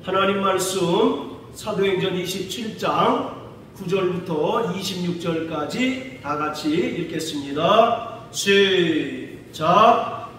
하나님 말씀 사도행전 27장 9절부터 26절까지 다 같이 읽겠습니다. 시작.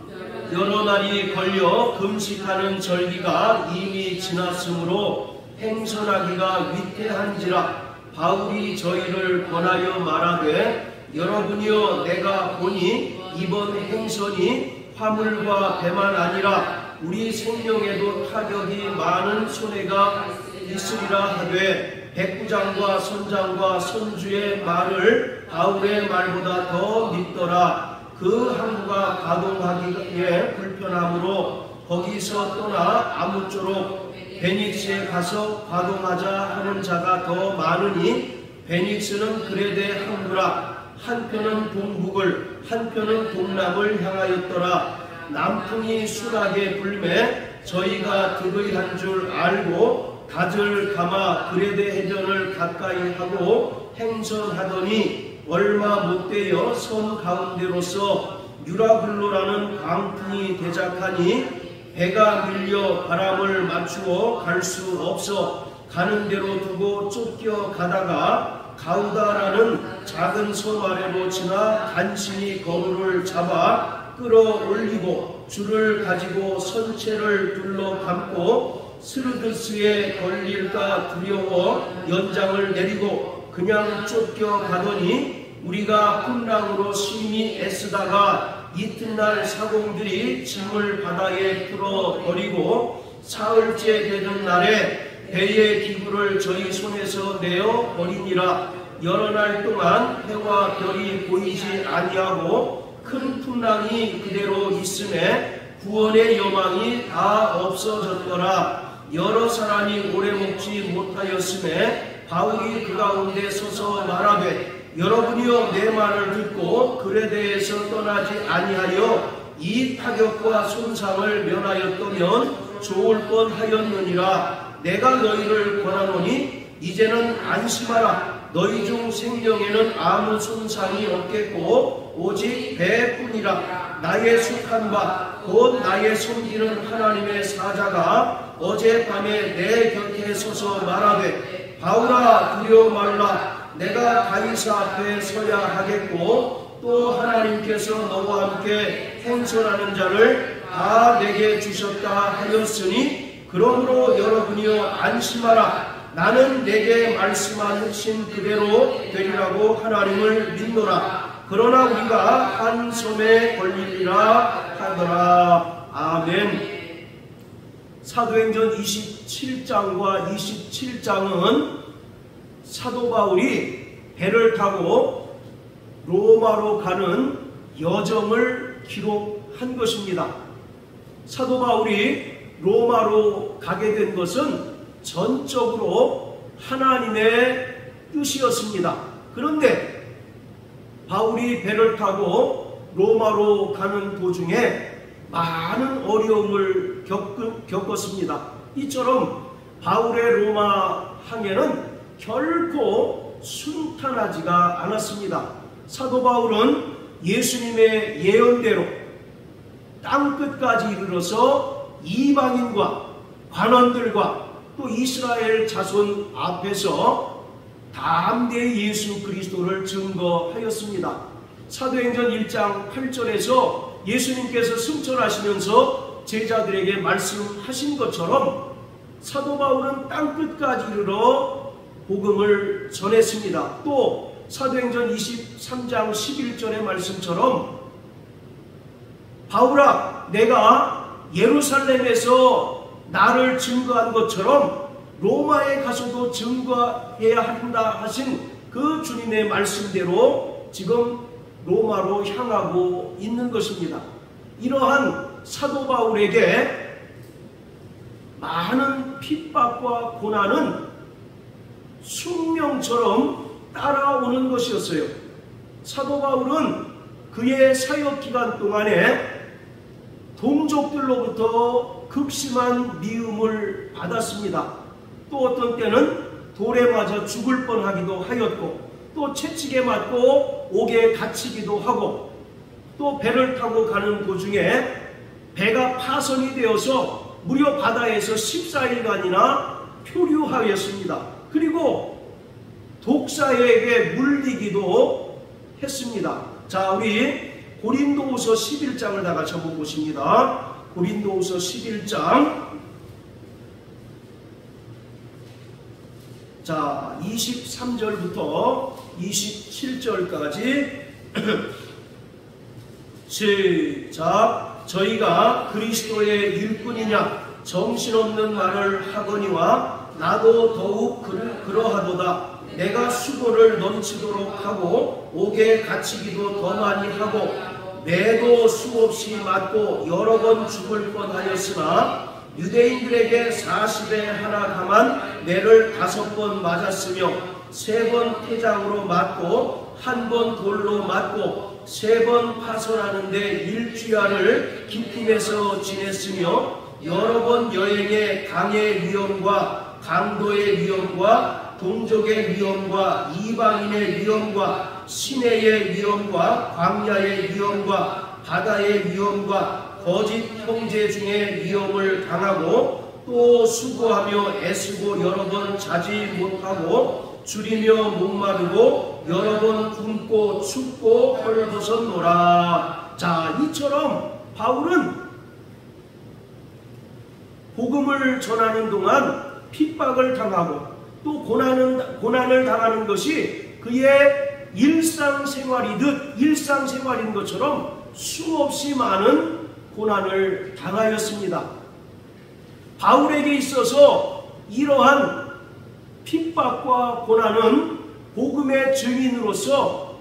여러 날이 걸려 금식하는 절기가 이미 지났으므로 행선하기가 위태한지라 바울이 저희를 권하여 말하되 여러분이여 내가 보니 이번 행선이 화물과 배만 아니라 우리 생명에도 타격이 많은 손해가 있으리라 하되 백부장과 선장과 선주의 말을 바울의 말보다 더 믿더라. 그 항구가 가동하기에 불편하므로 거기서 떠나 아무쪼록 베닉스에 가서 가동하자 하는 자가 더 많으니 베닉스는 그레데 항구라. 한편은 동북을 한편은 동남을 향하였더라. 남풍이 순하게 불매 저희가 득의한 줄 알고 닷을 감아 그레데 해변을 가까이 하고 행선하더니 얼마 못되어 섬 가운데로서 유라굴로라는 광풍이 대작하니 배가 밀려 바람을 맞추어 갈 수 없어 가는 대로 두고 쫓겨 가다가 가우다라는 작은 섬 아래로 지나 간신히 거물을 잡아 끌어올리고 줄을 가지고 선체를 둘러 감고 스르드스에 걸릴까 두려워 연장을 내리고 그냥 쫓겨가더니 우리가 풍랑으로 심히 애쓰다가 이튿날 사공들이 짐을 바다에 풀어버리고 사흘째 되는 날에 배의 기구를 저희 손에서 내어 버리니라. 여러 날 동안 해와 별이 보이지 아니하고 큰 풍랑이 그대로 있음에 구원의 여망이 다 없어졌더라. 여러 사람이 오래 먹지 못하였음에 바울이 그 가운데 서서 말하되 여러분이여 내 말을 듣고 그레데에서 떠나지 아니하여 이 타격과 손상을 면하였다면 좋을 뻔하였느니라. 내가 너희를 권하노니 이제는 안심하라. 너희 중 생명에는 아무 손상이 없겠고 오직 배뿐이라. 나의 속한 바 곧 나의 섬기는 하나님의 사자가 어젯밤에 내 곁에 서서 말하되 바울아 두려워 말라. 내가 가이사 앞에 서야 하겠고 또 하나님께서 너와 함께 행선하는 자를 다 내게 주셨다 하였으니 그러므로 여러분이여 안심하라. 나는 내게 말씀하신 그대로 되리라고 하나님을 믿노라. 그러나 우리가 한 섬에 걸리리라 하더라. 아멘. 사도행전 27장과 27장은 사도 바울이 배를 타고 로마로 가는 여정을 기록한 것입니다. 사도 바울이 로마로 가게 된 것은 전적으로 하나님의 뜻이었습니다. 그런데 바울이 배를 타고 로마로 가는 도중에 많은 어려움을 겪었습니다. 이처럼 바울의 로마 항해는 결코 순탄하지가 않았습니다. 사도 바울은 예수님의 예언대로 땅끝까지 이르러서 이방인과 관원들과 또 이스라엘 자손 앞에서 담대히 예수 그리스도를 증거하였습니다. 사도행전 1장 8절에서 예수님께서 승천하시면서 제자들에게 말씀하신 것처럼 사도 바울은 땅끝까지 이르러 복음을 전했습니다. 또 사도행전 23장 11절의 말씀처럼 바울아 내가 예루살렘에서 나를 증거한 것처럼 로마에 가서도 증거해야 한다 하신 그 주님의 말씀대로 지금 로마로 향하고 있는 것입니다. 이러한 사도 바울에게 많은 핍박과 고난은 숙명처럼 따라오는 것이었어요. 사도 바울은 그의 사역 기간 동안에 동족들로부터 극심한 미움을 받았습니다. 또 어떤 때는 돌에 맞아 죽을 뻔하기도 하였고 또 채찍에 맞고 옥에 갇히기도 하고 또 배를 타고 가는 도중에 배가 파손이 되어서 무려 바다에서 14일간이나 표류하였습니다. 그리고 독사에게 물리기도 했습니다. 자, 우리 고린도후서 11장을 다 같이 한번 보십니다. 고린도후서 11장, 자, 23절부터 27절까지 시작. 저희가 그리스도의 일꾼이냐 정신없는 말을 하거니와 나도 더욱 그러하도다. 내가 수고를 넘치도록 하고 옥에 갇히기도 더 많이 하고 매도 수없이 맞고 여러 번 죽을 뻔하였으나 유대인들에게 40에 하나 감한 매를 5번 맞았으며 3번 태장으로 맞고 1번 돌로 맞고 3번 파손하는데 일주야를 기품에서 지냈으며 여러 번 여행에 강의 위험과 강도의 위험과 동족의 위험과 이방인의 위험과 시내의 위험과 광야의 위험과 바다의 위험과 거짓 형제 중에 위험을 당하고 또 수고하며 애쓰고 여러 번 자지 못하고 줄이며 목마르고 여러 번 굶고 춥고 헐벗었노라. 자, 이처럼 바울은 복음을 전하는 동안 핍박을 당하고 또 고난을 당하는 것이 그의 일상생활인 것처럼 수없이 많은 고난을 당하였습니다. 바울에게 있어서 이러한 핍박과 고난은 복음의 증인으로서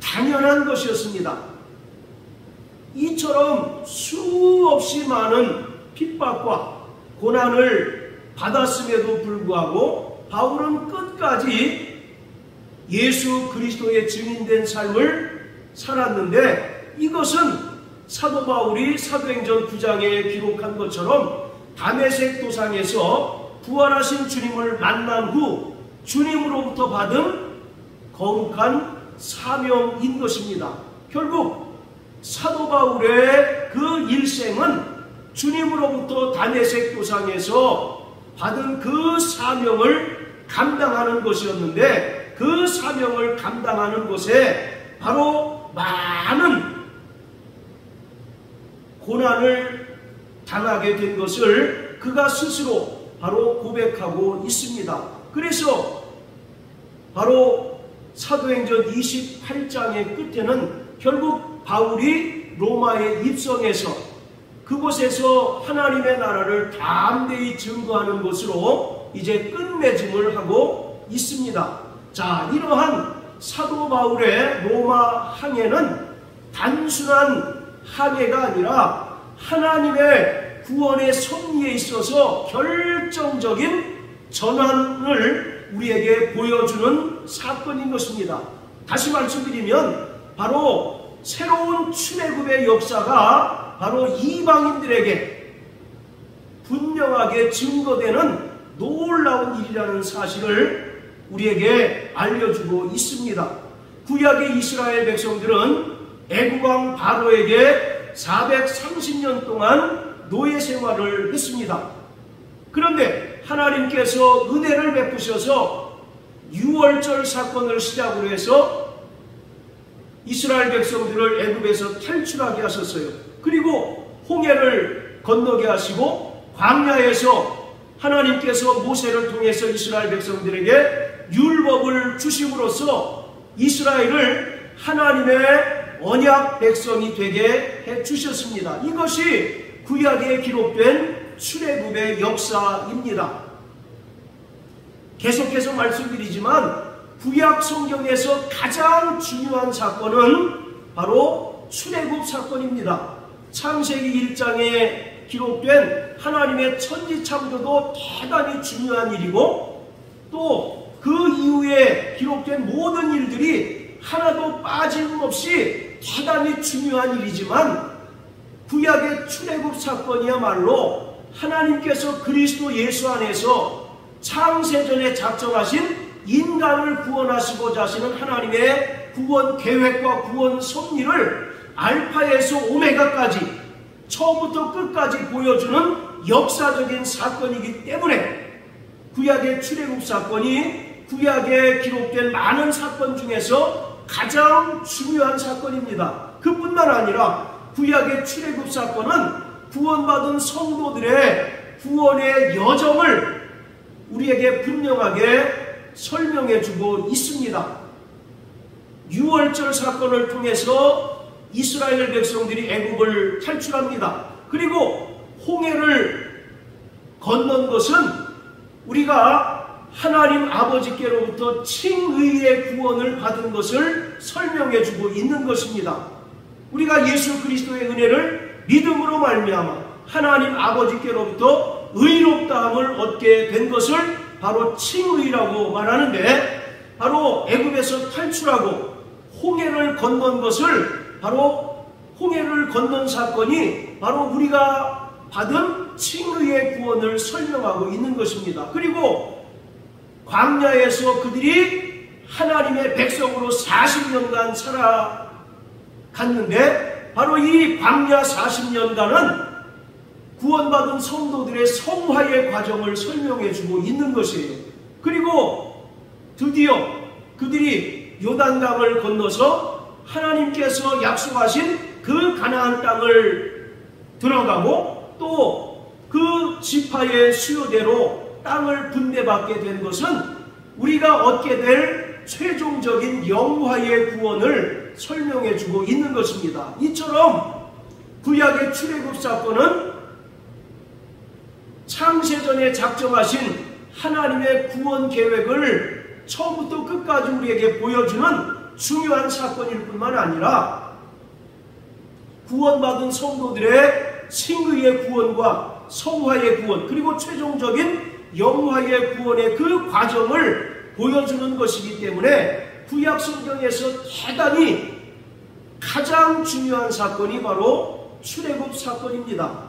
당연한 것이었습니다. 이처럼 수없이 많은 핍박과 고난을 받았음에도 불구하고 바울은 끝까지 예수 그리스도의 증인된 삶을 살았는데, 이것은 사도 바울이 사도행전 9장에 기록한 것처럼 다메섹 도상에서 부활하신 주님을 만난 후 주님으로부터 받은 거룩한 사명인 것입니다. 결국 사도 바울의 그 일생은 주님으로부터 다메섹 도상에서 받은 그 사명을 감당하는 것이었는데, 그 사명을 감당하는 곳에 바로 많은 고난을 당하게 된 것을 그가 스스로 바로 고백하고 있습니다. 그래서 바로 사도행전 28장의 끝에는 결국 바울이 로마에 입성해서 그곳에서 하나님의 나라를 담대히 증거하는 것으로 이제 끝맺음을 하고 있습니다. 자, 이러한 사도 바울의 로마 항해는 단순한 항해가 아니라 하나님의 구원의 섭리에 있어서 결정적인 전환을 우리에게 보여주는 사건인 것입니다. 다시 말씀드리면 바로 새로운 출애굽의 역사가 바로 이방인들에게 분명하게 증거되는 놀라운 일이라는 사실을 우리에게 알려주고 있습니다. 구약의 이스라엘 백성들은 애국왕 바로에게 430년 동안 노예 생활을 했습니다. 그런데 하나님께서 은혜를 베푸셔서 유월절 사건을 시작으로 해서 이스라엘 백성들을 애굽에서 탈출하게 하셨어요. 그리고 홍해를 건너게 하시고 광야에서 하나님께서 모세를 통해서 이스라엘 백성들에게 율법을 주심으로써 이스라엘을 하나님의 언약 백성이 되게 해주셨습니다. 이것이 구약에 기록된 출애굽의 역사입니다. 계속해서 말씀드리지만 구약 성경에서 가장 중요한 사건은 바로 출애굽 사건입니다. 창세기 1장에 기록된 하나님의 천지창조도 대단히 중요한 일이고, 또 그 이후에 기록된 모든 일들이 하나도 빠짐없이 대단히 중요한 일이지만, 구약의 출애굽 사건이야말로 하나님께서 그리스도 예수 안에서 창세전에 작정하신 인간을 구원하시고자 하시는 하나님의 구원 계획과 구원 섭리를 알파에서 오메가까지 처음부터 끝까지 보여주는 역사적인 사건이기 때문에 구약의 출애굽 사건이 구약에 기록된 많은 사건 중에서 가장 중요한 사건입니다. 그뿐만 아니라 구약의 출애굽 사건은 구원받은 성도들의 구원의 여정을 우리에게 분명하게 설명해주고 있습니다. 유월절 사건을 통해서 이스라엘 백성들이 애굽을 탈출합니다. 그리고 홍해를 건넌 것은 우리가 하나님 아버지께로부터 칭의의 구원을 받은 것을 설명해주고 있는 것입니다. 우리가 예수 그리스도의 은혜를 믿음으로 말미암아 하나님 아버지께로부터 의롭다함을 얻게 된 것을 바로 칭의라고 말하는데, 바로 애굽에서 탈출하고 홍해를 건넌 것을, 바로 홍해를 건넌 사건이 바로 우리가 받은 칭의의 구원을 설명하고 있는 것입니다. 그리고 광야에서 그들이 하나님의 백성으로 40년간 살아갔는데, 바로 이 광야 40년간은 구원받은 성도들의 성화의 과정을 설명해주고 있는 것이에요. 그리고 드디어 그들이 요단강을 건너서 하나님께서 약속하신 그 가나안 땅을 들어가고 또 그 지파의 수요대로 땅을 분배받게 된 것은 우리가 얻게 될 최종적인 영화의 구원을 설명해주고 있는 것입니다. 이처럼 구약의 출애굽 사건은 창세전에 작정하신 하나님의 구원 계획을 처음부터 끝까지 우리에게 보여주는 중요한 사건일 뿐만 아니라 구원받은 성도들의 칭의의 구원과 성화의 구원, 그리고 최종적인 영화의 구원의 그 과정을 보여주는 것이기 때문에 구약 성경에서 대단히 가장 중요한 사건이 바로 출애굽 사건입니다.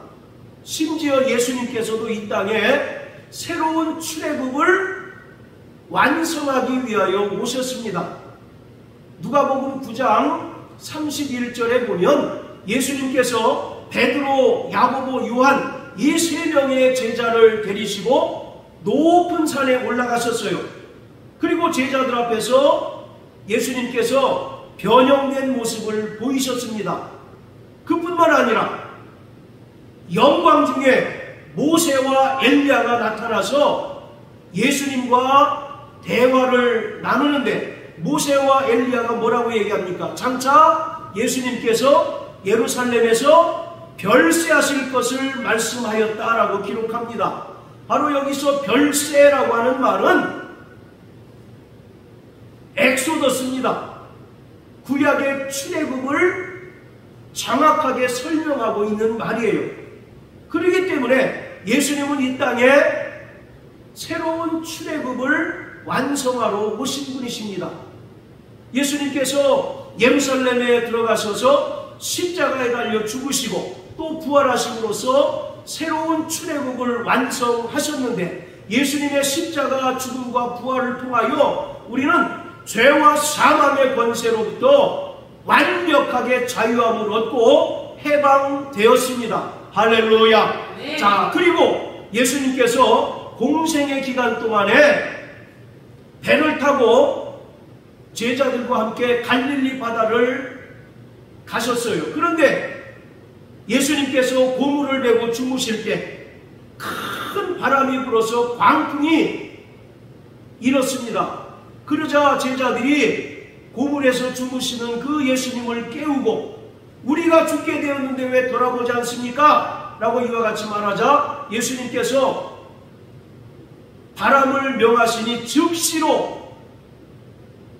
심지어 예수님께서도 이 땅에 새로운 출애굽을 완성하기 위하여 오셨습니다. 누가복음 9장 31절에 보면 예수님께서 베드로, 야고보, 요한 이 세 명의 제자를 데리시고 높은 산에 올라가셨어요. 그리고 제자들 앞에서 예수님께서 변형된 모습을 보이셨습니다. 그뿐만 아니라 영광 중에 모세와 엘리야가 나타나서 예수님과 대화를 나누는데, 모세와 엘리야가 뭐라고 얘기합니까? 장차 예수님께서 예루살렘에서 별세하실 것을 말씀하였다라고 기록합니다. 바로 여기서 별세라고 하는 말은 엑소더스입니다. 구약의 출애굽을 정확하게 설명하고 있는 말이에요. 그렇기 때문에 예수님은 이 땅에 새로운 출애굽을 완성하러 오신 분이십니다. 예수님께서 예루살렘에 들어가셔서 십자가에 달려 죽으시고 또 부활하심으로써 새로운 출애굽을 완성하셨는데, 예수님의 십자가 죽음과 부활을 통하여 우리는 죄와 사망의 권세로부터 완벽하게 자유함을 얻고 해방되었습니다. 할렐루야. 네. 자, 그리고 예수님께서 공생의 기간 동안에 배를 타고 제자들과 함께 갈릴리 바다를 가셨어요. 그런데 예수님께서 고물을 메고 주무실 때 큰 바람이 불어서 광풍이 일었습니다. 그러자 제자들이 고물에서 주무시는 그 예수님을 깨우고 우리가 죽게 되었는데 왜 돌아보지 않습니까? 라고 이와 같이 말하자 예수님께서 바람을 명하시니 즉시로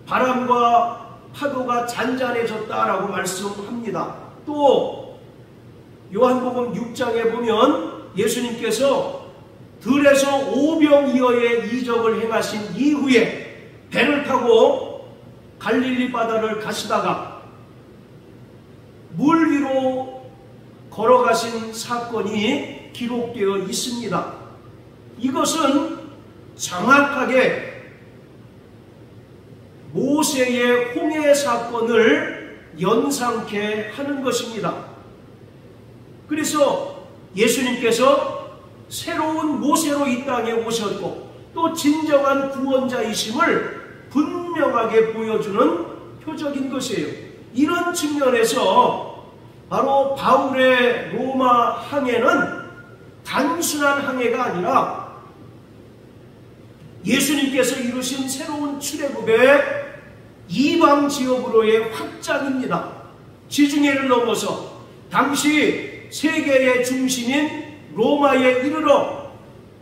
바람과 파도가 잔잔해졌다라고 말씀합니다. 또 요한복음 6장에 보면 예수님께서 들에서 오병이어의 이적을 행하신 이후에 배를 타고 갈릴리 바다를 가시다가 물 위로 걸어가신 사건이 기록되어 있습니다. 이것은 정확하게 모세의 홍해 사건을 연상케 하는 것입니다. 그래서 예수님께서 새로운 모세로 이 땅에 오셨고 또 진정한 구원자이심을 분명하게 보여주는 표적인 것이에요. 이런 측면에서 바로 바울의 로마 항해는 단순한 항해가 아니라 예수님께서 이루신 새로운 출애굽의 이방 지역으로의 확장입니다. 지중해를 넘어서 당시 세계의 중심인 로마에 이르러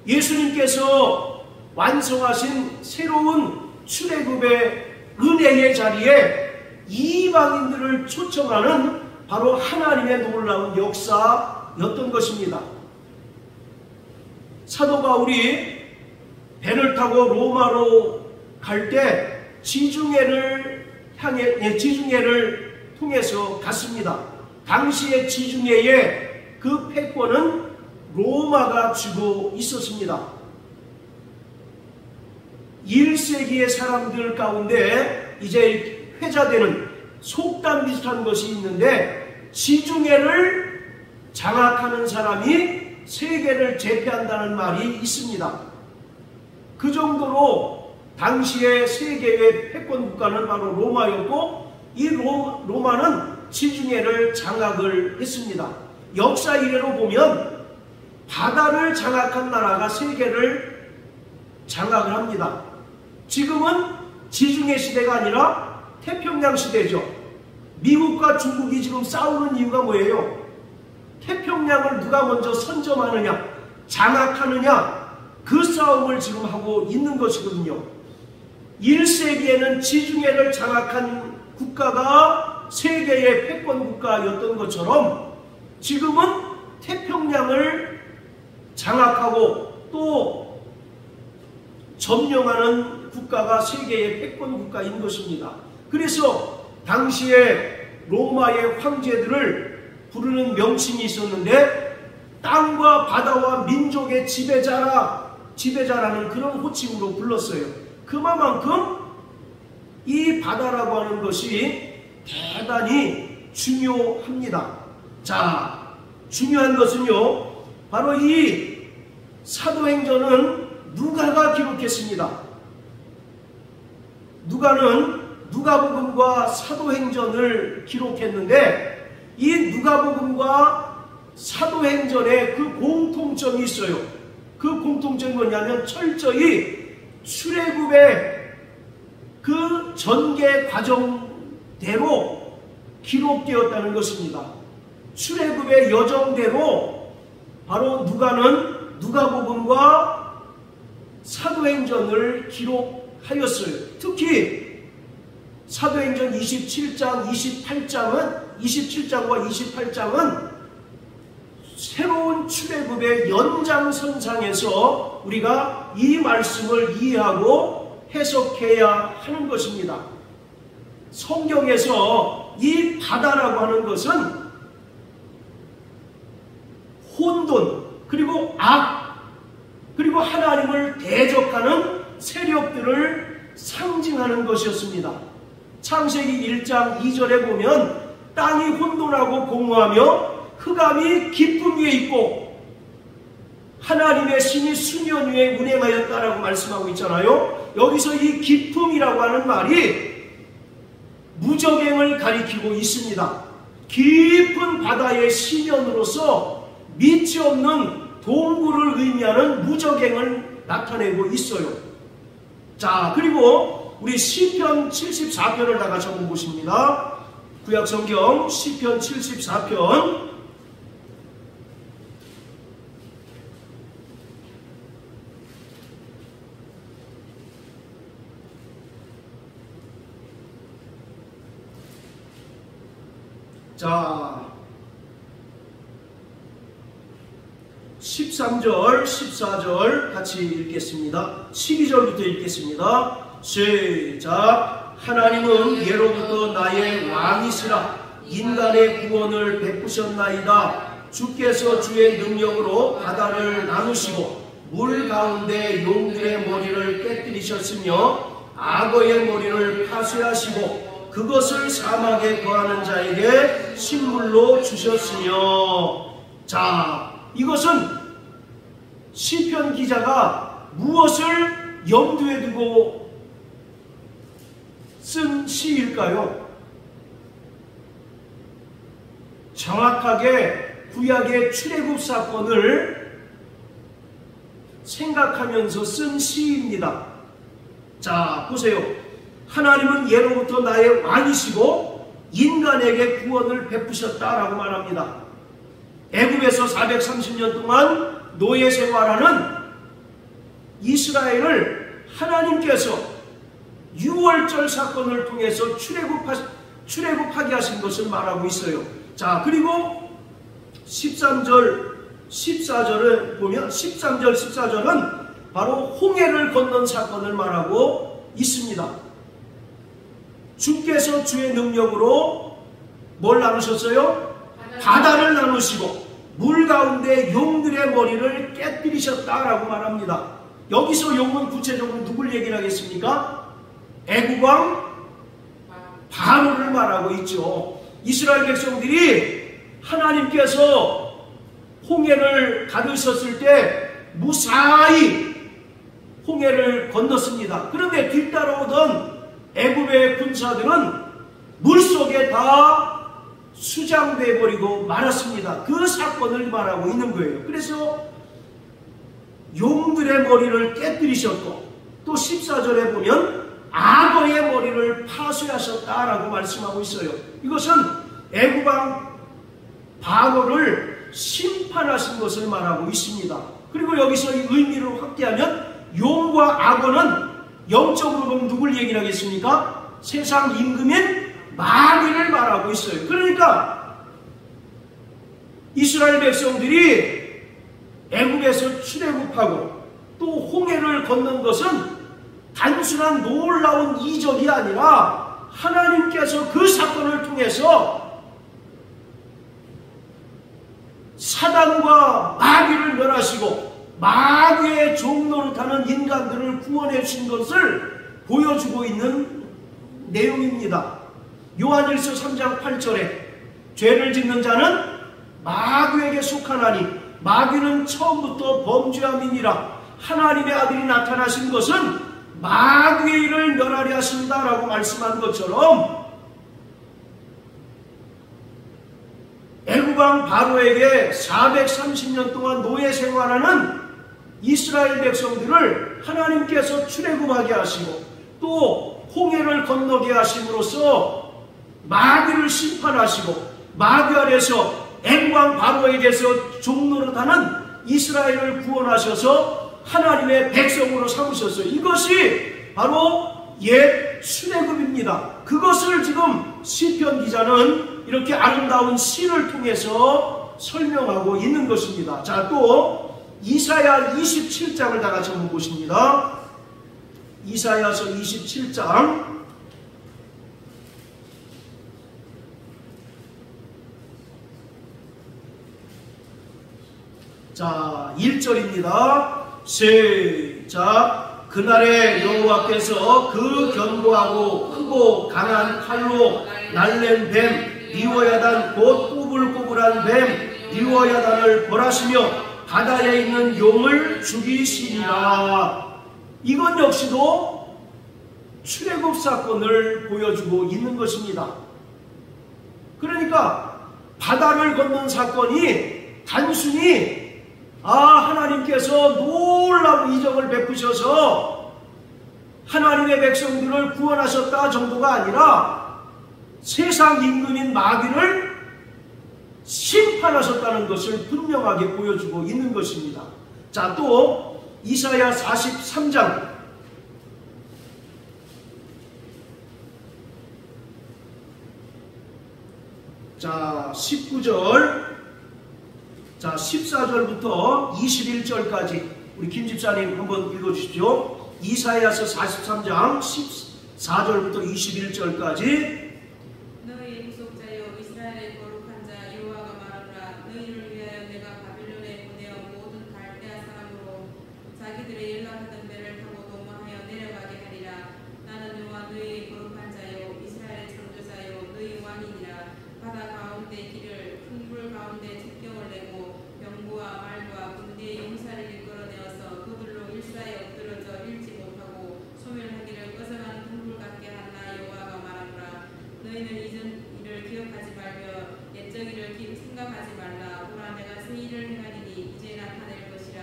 예수님께서 완성하신 새로운 출애굽의 은혜의 자리에 이방인들을 초청하는 바로 하나님의 놀라운 역사였던 것입니다. 사도 바울이 배를 타고 로마로 갈 때 지중해를 통해서 갔습니다. 당시의 지중해의 그 패권은 로마가 쥐고 있었습니다. 1세기의 사람들 가운데 이제 회자되는 속담 비슷한 것이 있는데, 지중해를 장악하는 사람이 세계를 제패한다는 말이 있습니다. 그 정도로 당시의 세계의 패권 국가는 바로 로마였고, 이 로마는 지중해를 장악을 했습니다. 역사 이래로 보면 바다를 장악한 나라가 세계를 장악을 합니다. 지금은 지중해 시대가 아니라 태평양 시대죠. 미국과 중국이 지금 싸우는 이유가 뭐예요? 태평양을 누가 먼저 선점하느냐, 장악하느냐, 그 싸움을 지금 하고 있는 것이거든요. 1세기에는 지중해를 장악한 국가가 세계의 패권 국가였던 것처럼 지금은 태평양을 장악하고 또 점령하는 국가가 세계의 패권 국가인 것입니다. 그래서 당시에 로마의 황제들을 부르는 명칭이 있었는데, 땅과 바다와 민족의 지배자라는 그런 호칭으로 불렀어요. 그만큼 이 바다라고 하는 것이 대단히 중요합니다. 자, 중요한 것은요, 바로 이 사도행전은 누가가 기록했습니다. 누가는 누가복음과 사도행전을 기록했는데, 이 누가복음과 사도행전에 그 공통점이 있어요. 그 공통점이 뭐냐면 철저히 출애굽의 그 전개 과정대로 기록되었다는 것입니다. 출애굽의 여정대로 바로 누가는 누가복음과 사도행전을 기록하였어요. 특히 사도행전 27장, 27장과 28장은 새로운 출애굽의 연장선상에서 우리가 이 말씀을 이해하고 해석해야 하는 것입니다. 성경에서 이 바다라고 하는 것은 혼돈, 그리고 악, 그리고 하나님을 대적하는 세력들을 상징하는 것이었습니다. 창세기 1장 2절에 보면 땅이 혼돈하고 공허하며 흑암이 깊음 위에 있고 하나님의 신이 수면 위에 운행하였다라고 말씀하고 있잖아요. 여기서 이 깊음이라고 하는 말이 무저갱을 가리키고 있습니다. 깊은 바다의 시면으로서 밑이 없는 동굴을 의미하는 무저갱을 나타내고 있어요. 자, 그리고 우리 시편 74편을 다 같이 한번 보십니다. 구약성경 시편 74편. 자, 13절, 14절 같이 읽겠습니다. 12절부터 읽겠습니다. 시작. 하나님은 예로부터 나의 왕이시라. 인간의 구원을 베푸셨나이다. 주께서 주의 능력으로 바다를 나누시고 물 가운데 용들의 머리를 깨뜨리셨으며 악어의 머리를 파쇄하시고 그것을 사막에 거하는 자에게 식물로 주셨으며. 자, 이것은 시편 기자가 무엇을 염두에 두고 쓴 시일까요? 정확하게 구약의 출애굽 사건을 생각하면서 쓴 시입니다. 자, 보세요. 하나님은 예로부터 나의 왕이시고 인간에게 구원을 베푸셨다라고 말합니다. 애굽에서 430년 동안 노예 생활하는 이스라엘을 하나님께서 6월절 사건을 통해서 출애굽하게 하신 것을 말하고 있어요. 자, 그리고 13절, 14절을 보면 13절, 14절은 바로 홍해를 건넌 사건을 말하고 있습니다. 주께서 주의 능력으로 뭘 나누셨어요? 바다를 나누시고 물 가운데 용들의 머리를 깨뜨리셨다라고 말합니다. 여기서 용은 구체적으로 누굴 얘기를 하겠습니까? 애국왕 바로를 말하고 있죠. 이스라엘 백성들이 하나님께서 홍해를 가르셨을 때 무사히 홍해를 건넜습니다. 그런데 뒤따라오던 애굽의 군사들은 물속에 다 수장돼 버리고 말았습니다. 그 사건을 말하고 있는 거예요. 그래서 용들의 머리를 깨뜨리셨고 또 14절에 보면 악어의 머리를 파쇄하셨다라고 말씀하고 있어요. 이것은 애굽왕 바로를 심판하신 것을 말하고 있습니다. 그리고 여기서 이 의미를 확대하면 용과 악어는 영적으로 보면 누굴 얘기를 하겠습니까? 세상 임금인 마귀를 말하고 있어요. 그러니까 이스라엘 백성들이 애굽에서 출애굽하고 또 홍해를 건넌 것은 단순한 놀라운 이적이 아니라 하나님께서 그 사건을 통해서 사단과 마귀를 멸하시고 마귀의 종노릇하는 인간들을 구원해 주신 것을 보여주고 있는 내용입니다. 요한일서 3장 8절에 죄를 짓는 자는 마귀에게 속하나니 마귀는 처음부터 범죄함이니라. 하나님의 아들이 나타나신 것은 마귀의 일을 멸하려 하신다라고 말씀한 것처럼 애굽왕 바로에게 430년 동안 노예 생활하는 이스라엘 백성들을 하나님께서 출애굽하게 하시고 또 홍해를 건너게 하심으로써 마귀를 심판하시고 마귀 아래서 애굽왕 바로에게서 종노릇하는 이스라엘을 구원하셔서 하나님의 백성으로 삼으셨어요. 이것이 바로 옛 출애굽입니다. 그것을 지금 시편 기자는 이렇게 아름다운 시를 통해서 설명하고 있는 것입니다. 자, 또 이사야 27장을 다 같이 한번 보십니다. 이사야서 27장 자, 1절입니다. 시작. 그날에 여호와께서 그 견고하고 크고 강한 칼로 날랜 뱀 리워야단 곧 꼬불꼬불한 뱀 리워야단을 벌하시며 바다에 있는 용을 죽이시리라. 이건 역시도 출애굽 사건을 보여주고 있는 것입니다. 그러니까 바다를 건넌 사건이 단순히 하나님께서 놀라운 이적을 베푸셔서 하나님의 백성들을 구원하셨다 정도가 아니라 세상 임금인 마귀를 심판하셨다는 것을 분명하게 보여주고 있는 것입니다. 자, 또 이사야 43장 자 19절 자 14절부터 21절까지 우리 김 집사님 한번 읽어주십시오. 이사야서 43장 14절부터 21절까지 너희 구속자여 이스라엘의 거룩한 자 여호와가 말하노라. 너희를 위하여 내가 바빌론에 보내어 모든 갈대아 사람으로 자기들의 연락하던 배를 타고 도망하여 내려가게 하리라. 나는 여호와 너희의 거룩한 자요 이스라엘의 창조자요 너희 왕이니라. 바다 가운데 길을 큰 물 가운데 직경을 내고 병부와 말과 군대의 용사를 이끌어내어서 그들로 일사에 엎드러져 읽지 못하고 소멸하기를 꺼져간 등불 같게 한나 여호와가 말하노라. 너희는 이전 일을 기억하지 말며 옛적 일을 생각하지 말라. 보라, 내가 새 일을 행하리니 이제 나타낼 것이라.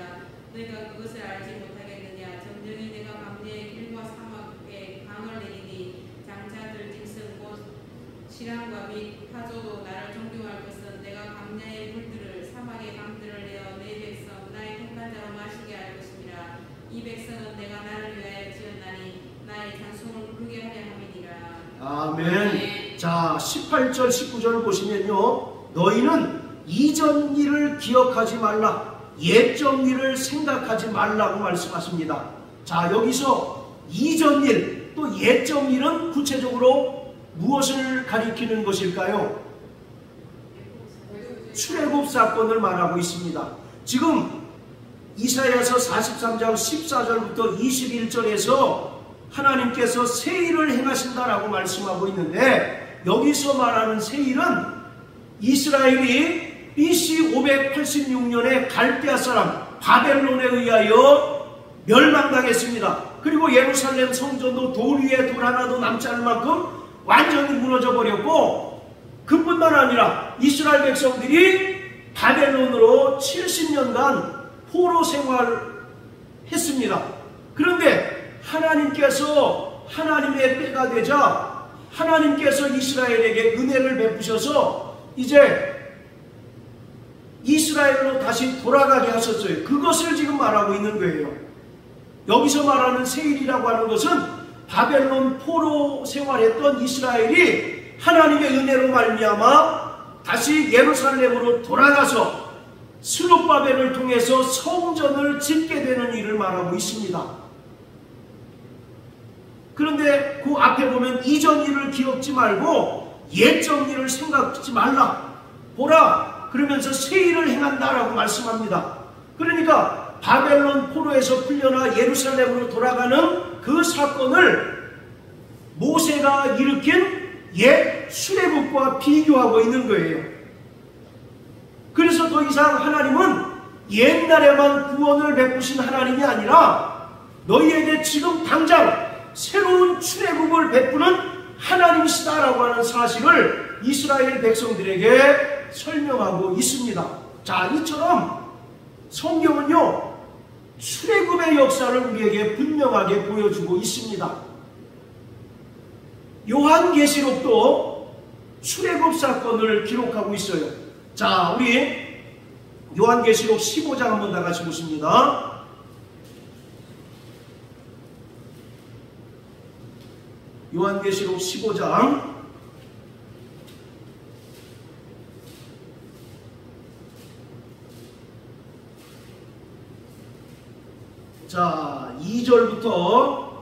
너희가 그것을 알지 못하겠느냐. 정령이 내가 광야의 길과 사막에 강을 내리니 장자들 짐승 곧 시랑과 및 타조도 나를 존경할 것은 내가 광야의 물들을 사막의 강들을 내어 내 백성 나의 택한 자로 마시게 할 것이니라. 이 백성은 내가 나를 위하여 지었나니 나의 찬송을 부르게 하려 함이니라. 아멘. 자, 18절 19절을 보시면요, 너희는 이전 일을 기억하지 말라, 옛적 일을 생각하지 말라고 말씀하십니다. 자, 여기서 이전 일 또 옛적 일은 구체적으로 무엇을 가리키는 것일까요? 출애굽 사건을 말하고 있습니다. 지금 이사야서 43장 14절부터 21절에서 하나님께서 새 일을 행하신다라고 말씀하고 있는데, 여기서 말하는 새 일은 이스라엘이 BC 586년에 갈대아 사람 바벨론에 의하여 멸망당했습니다. 그리고 예루살렘 성전도 돌 위에 돌 하나도 남지 않을 만큼 완전히 무너져 버렸고, 그뿐만 아니라 이스라엘 백성들이 바벨론으로 70년간 포로 생활했습니다. 그런데 하나님께서 하나님의 때가 되자 하나님께서 이스라엘에게 은혜를 베푸셔서 이제 이스라엘로 다시 돌아가게 하셨어요. 그것을 지금 말하고 있는 거예요. 여기서 말하는 세일이라고 하는 것은 바벨론 포로 생활했던 이스라엘이 하나님의 은혜로 말미암아 다시 예루살렘으로 돌아가서 스룹바벨을 통해서 성전을 짓게 되는 일을 말하고 있습니다. 그런데 그 앞에 보면 이전 일을 기억지 말고 옛적 일을 생각하지 말라. 보라, 그러면서 새 일을 행한다라고 말씀합니다. 그러니까 바벨론 포로에서 풀려나 예루살렘으로 돌아가는 그 사건을 모세가 일으킨 옛 출애굽과 비교하고 있는 거예요. 그래서 더 이상 하나님은 옛날에만 구원을 베푸신 하나님이 아니라 너희에게 지금 당장 새로운 출애굽을 베푸는 하나님이시다라고 하는 사실을 이스라엘 백성들에게 설명하고 있습니다. 자, 이처럼 성경은요, 출애굽의 역사를 우리에게 분명하게 보여주고 있습니다. 요한계시록도 출애굽 사건을 기록하고 있어요. 자, 우리 요한계시록 15장 한번 다 같이 보십니다. 요한계시록 15장 자, 2절부터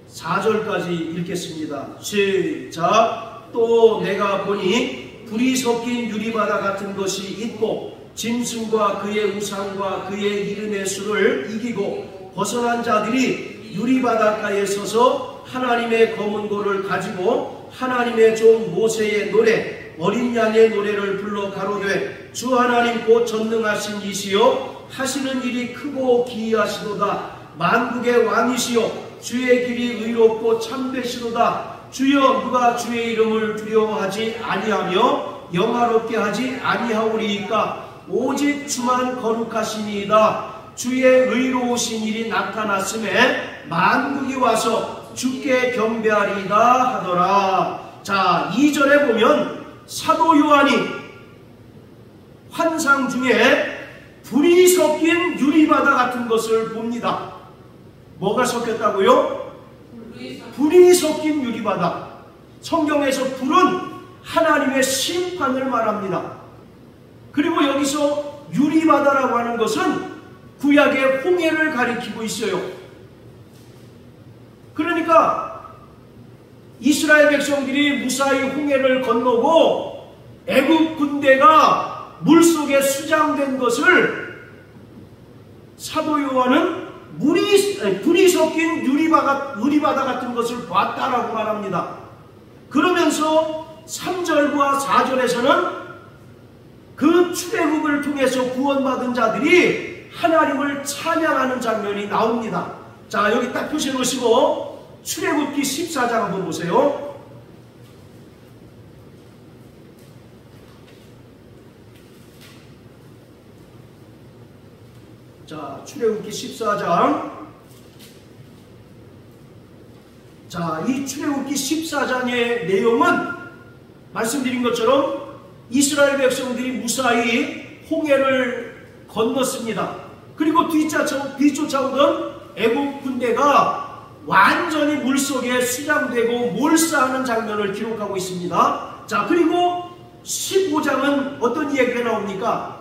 4절까지 읽겠습니다. 시작. 또 내가 보니 불이 섞인 유리바다 같은 것이 있고 짐승과 그의 우상과 그의 이름의 수를 이기고 벗어난 자들이 유리바닷가에 서서 하나님의 검은 고를 가지고 하나님의 종 모세의 노래 어린 양의 노래를 불러 가로되 주 하나님 곧 전능하신 이시여 하시는 일이 크고 기이하시도다. 만국의 왕이시여 주의 길이 의롭고 참되시도다. 주여 누가 주의 이름을 두려워하지 아니하며 영화롭게 하지 아니하오리이까. 오직 주만 거룩하시니이다. 주의 의로우신 일이 나타났음에 만국이 와서 주께 경배하리이다 하더라. 자, 2절에 보면 사도 요한이 환상 중에 불이 섞인 유리바다 같은 것을 봅니다. 뭐가 섞였다고요? 불이 섞인 유리바다. 성경에서 불은 하나님의 심판을 말합니다. 그리고 여기서 유리바다라고 하는 것은 구약의 홍해를 가리키고 있어요. 그러니까 이스라엘 백성들이 무사히 홍해를 건너고 애굽 군대가 물속에 수장된 것을 사도 요한은 불이 섞인 유리바다 같은 것을 봤다라고 말합니다. 그러면서 3절과 4절에서는 그 출애굽을 통해서 구원받은 자들이 하나님을 찬양하는 장면이 나옵니다. 자, 여기 딱 표시해 놓으시고 출애굽기 14장 한번 보세요. 자, 출애굽기 14장. 자, 이 출애굽기 14장의 내용은 말씀드린 것처럼 이스라엘 백성들이 무사히 홍해를 건넜습니다. 그리고 뒤쫓아오던 애국 군대가 완전히 물속에 수장되고 몰사하는 장면을 기록하고 있습니다. 자, 그리고 15장은 어떤 이야기가 나옵니까?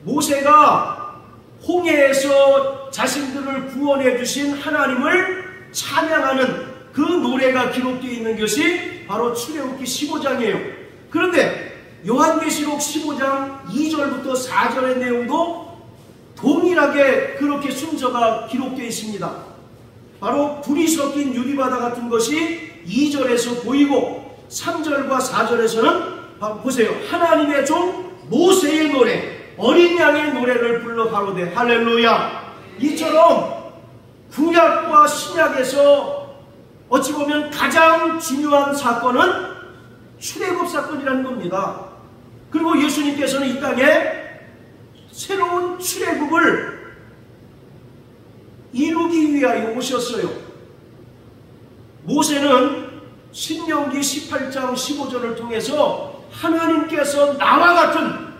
모세가 홍해에서 자신들을 구원해 주신 하나님을 찬양하는 그 노래가 기록되어 있는 것이 바로 출애굽기 15장이에요. 그런데 요한계시록 15장 2절부터 4절의 내용도 동일하게 그렇게 순서가 기록되어 있습니다. 바로 불이 섞인 유리바다 같은 것이 2절에서 보이고 3절과 4절에서는 보세요. 하나님의 종 모세의 노래, 어린 양의 노래를 불러 가로되 할렐루야. 이처럼 구약과 신약에서 어찌 보면 가장 중요한 사건은 출애굽 사건이라는 겁니다. 그리고 예수님께서는 이 땅에 새로운 출애굽을 이루기 위하여 오셨어요. 모세는 신명기 18장 15절을 통해서 하나님께서 나와 같은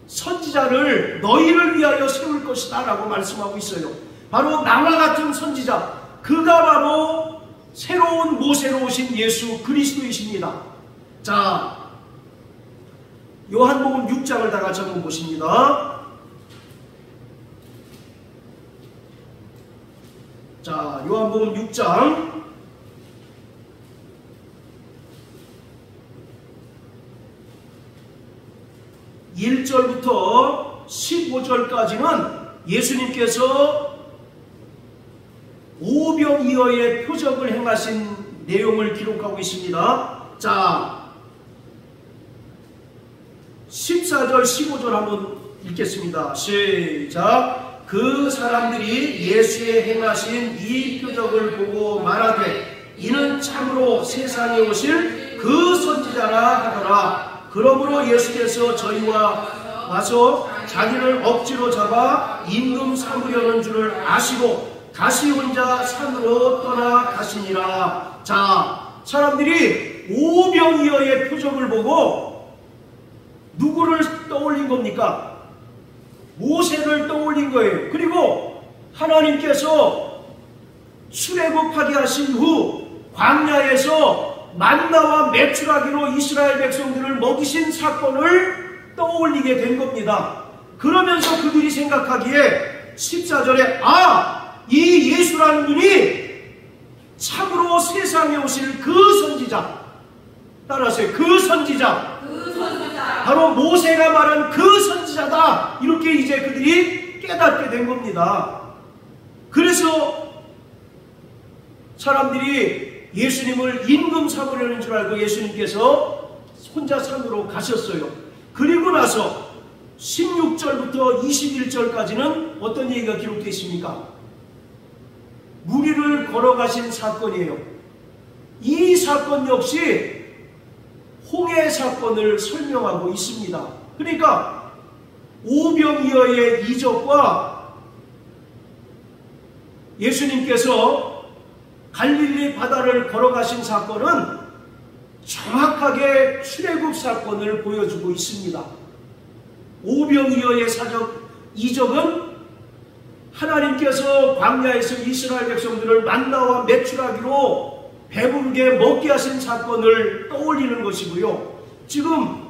선지자를 너희를 위하여 세울 것이다 라고 말씀하고 있어요. 바로 나와 같은 선지자, 그가 바로 새로운 모세로 오신 예수 그리스도이십니다. 자, 요한복음 6장을 다 같이 한번 보십니다. 자, 요한복음 6장 1절부터 15절까지는 예수님께서 오병이어의 표적을 행하신 내용을 기록하고 있습니다. 자, 14절 15절 한번 읽겠습니다. 시작. 그 사람들이 예수의 행하신 이 표적을 보고 말하되 이는 참으로 세상에 오실 그 선지자라 하더라. 그러므로 예수께서 저희와 와서 자기를 억지로 잡아 임금 삼으려는 줄을 아시고 다시 혼자 산으로 떠나가시니라. 자, 사람들이 오병이어의 표적을 보고 누구를 떠올린 겁니까? 모세를 떠올린 거예요. 그리고 하나님께서 출애굽하게 하신 후 광야에서 만나와 메추라기로 이스라엘 백성들을 먹이신 사건을 떠올리게 된 겁니다. 그러면서 그들이 생각하기에 14절에 이 예수라는 분이 참으로 세상에 오실 그 선지자, 따라하세요. 그 선지자, 바로 모세가 말한 그 선지자다. 이렇게 이제 그들이 깨닫게 된 겁니다. 그래서 사람들이 예수님을 임금 삼으려는 줄 알고 예수님께서 혼자 산으로 가셨어요. 그리고 나서 16절부터 21절까지는 어떤 얘기가 기록되어 있습니까? 무리를 걸어가신 사건이에요. 이 사건 역시 홍해 사건을 설명하고 있습니다. 그러니까 오병이어의 이적과 예수님께서 갈릴리 바다를 걸어가신 사건은 정확하게 출애굽 사건을 보여주고 있습니다. 오병이어의 이적은 하나님께서 광야에서 이스라엘 백성들을 만나와 메추라기로 배부르게 먹게 하신 사건을 떠올리는 것이고요. 지금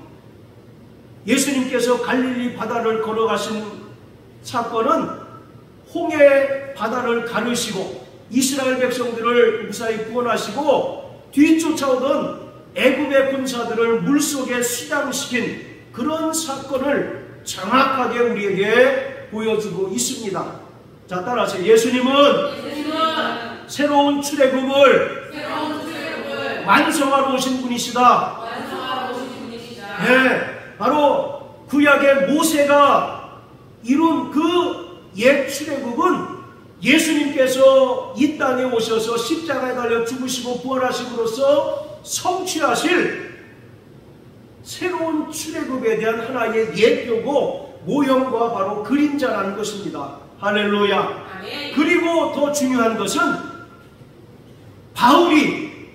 예수님께서 갈릴리 바다를 걸어가신 사건은 홍해 바다를 가르시고 이스라엘 백성들을 무사히 구원하시고 뒤쫓아오던 애굽의 군사들을 물속에 수장시킨 그런 사건을 정확하게 우리에게 보여주고 있습니다. 자, 따라서 예수님은 새로운 출애굽을 완성하러 오신 분이시다. 네, 바로 구약의 모세가 이룬 그 옛 출애굽은 예수님께서 이 땅에 오셔서 십자가에 달려 죽으시고 부활하심으로써 성취하실 새로운 출애굽에 대한 하나의 예표고 모형과 바로 그림자라는 것입니다. 할렐루야. 아멘. 그리고 더 중요한 것은 바울이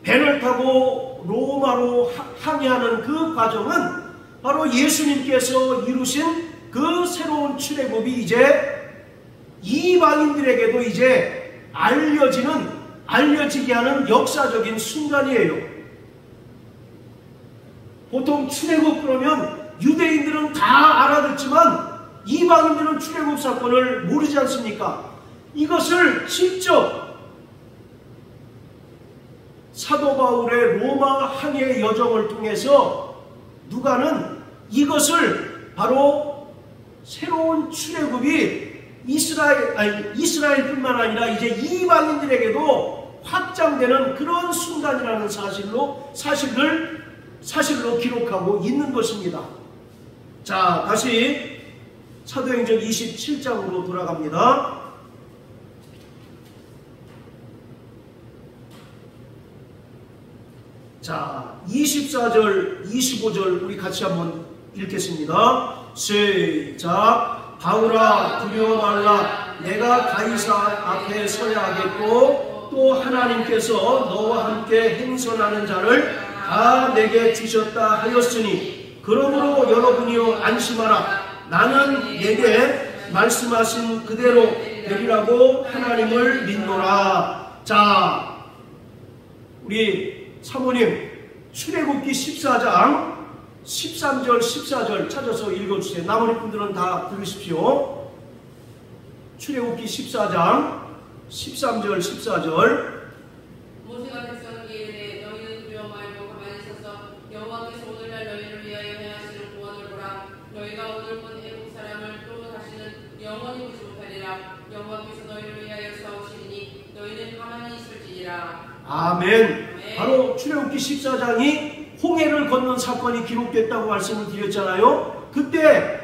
배를 타고 로마로 항해하는 그 과정은 바로 예수님께서 이루신 그 새로운 출애굽이 이제 이방인들에게도 이제 알려지게 하는 역사적인 순간이에요. 보통 출애굽 그러면 유대인들은 다 알아듣지만 이방인들은 출애굽 사건을 모르지 않습니까? 이것을 직접 사도 바울의 로마 항해 여정을 통해서 누가는 이것을 바로 새로운 출애굽이 이스라엘뿐만 아니라 이제 이방인들에게도 확장되는 그런 순간이라는 사실로 기록하고 있는 것입니다. 자, 다시 사도행전 27장으로 돌아갑니다. 자, 24절, 25절 우리 같이 한번 읽겠습니다. 시작. 바울아, 두려워 말라. 내가 가이사 앞에 서야 하겠고 또 하나님께서 너와 함께 행선하는 자를 다 내게 주셨다 하였으니 그러므로 여러분이여 안심하라. 나는 내게 말씀하신 그대로 되리라고 하나님을 믿노라. 자, 우리 사모님 출애굽기 14장 13절 14절 찾아서 읽어주세요. 나머지 분들은 다 들으십시오. 출애굽기 14장 13절 14절. 모세가 백성에게 이르되 너희는 두려워 말고 가만히 서서 여호와께서 오늘날 너희를 위하여 행하시는 구원을 보라. 너희가 오늘 본 애국 사람을 또 다시는 영원히 보지 못하리라. 여호와께서 너희를 위하여 싸우시리니 너희는 가만히 있을지니라. 아멘. 바로 출애굽기 14장이 홍해를 건넌 사건이 기록됐다고 말씀을 드렸잖아요. 그때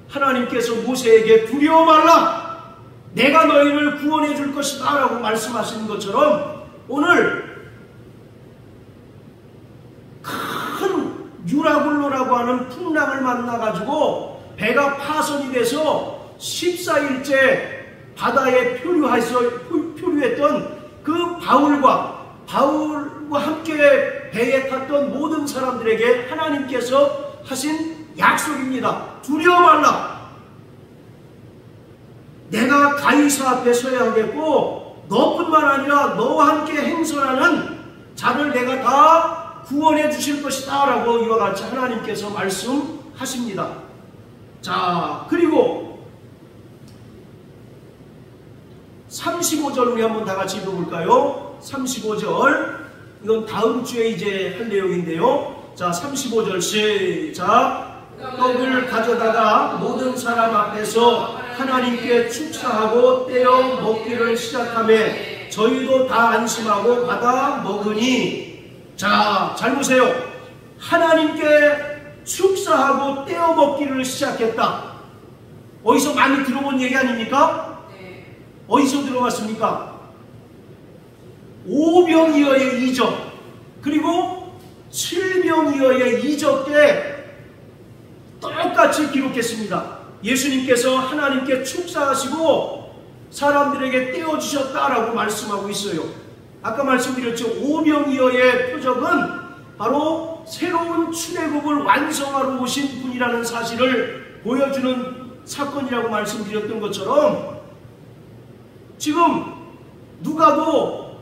하나님께서 모세에게 두려워 말라. 내가 너희를 구원해 줄 것이다 라고 말씀하시는 것처럼 오늘 큰 유라굴로라고 하는 풍랑을 만나가지고 배가 파손이 돼서 14일째 바다에 표류했던 그 바울과 함께 배에 탔던 모든 사람들에게 하나님께서 하신 약속입니다. 두려워 말라. 내가 가이사 앞에 서야 하겠고 너뿐만 아니라 너와 함께 행선하는 자를 내가 다 구원해 주실 것이다 라고 이와 같이 하나님께서 말씀하십니다. 자, 그리고 35절 우리 한번 다 같이 읽어볼까요? 35절. 이건 다음 주에 이제 할 내용인데요. 자, 35절 시작. 떡을 가져다가 모든 사람 앞에서 하나님께 축사하고 떼어 먹기를 시작하며 저희도 다 안심하고 받아 먹으니. 자, 잘 보세요. 하나님께 축사하고 떼어 먹기를 시작했다. 어디서 많이 들어본 얘기 아닙니까? 어디서 들어봤습니까? 오병이어의 이적 그리고 칠병이어의 이적 때 똑같이 기록했습니다. 예수님께서 하나님께 축사하시고 사람들에게 떼어주셨다라고 말씀하고 있어요. 아까 말씀드렸죠. 오병이어의 표적은 바로 새로운 출애굽을 완성하러 오신 분이라는 사실을 보여주는 사건이라고 말씀드렸던 것처럼 지금 누가도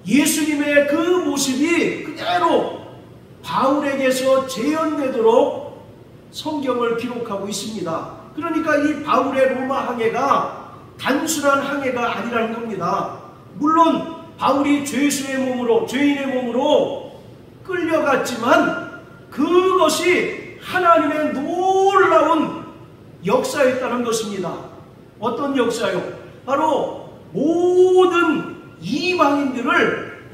예수님의 그 모습이 그대로 바울에게서 재현되도록 성경을 기록하고 있습니다. 그러니까 이 바울의 로마 항해가 단순한 항해가 아니라는 겁니다. 물론 바울이 죄인의 몸으로 끌려갔지만 그것이 하나님의 놀라운 역사였다는 것입니다. 어떤 역사요? 바로 모든 이방인들을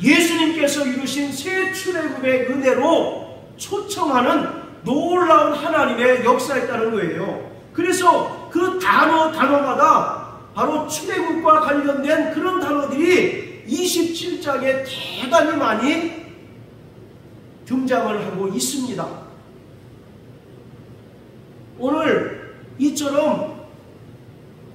이루신 새 출애굽의 은혜로 초청하는 놀라운 하나님의 역사였다는 거예요. 그래서 그 단어마다 바로 출애굽과 관련된 그런 단어들이 27장에 대단히 많이 등장을 하고 있습니다. 오늘 이처럼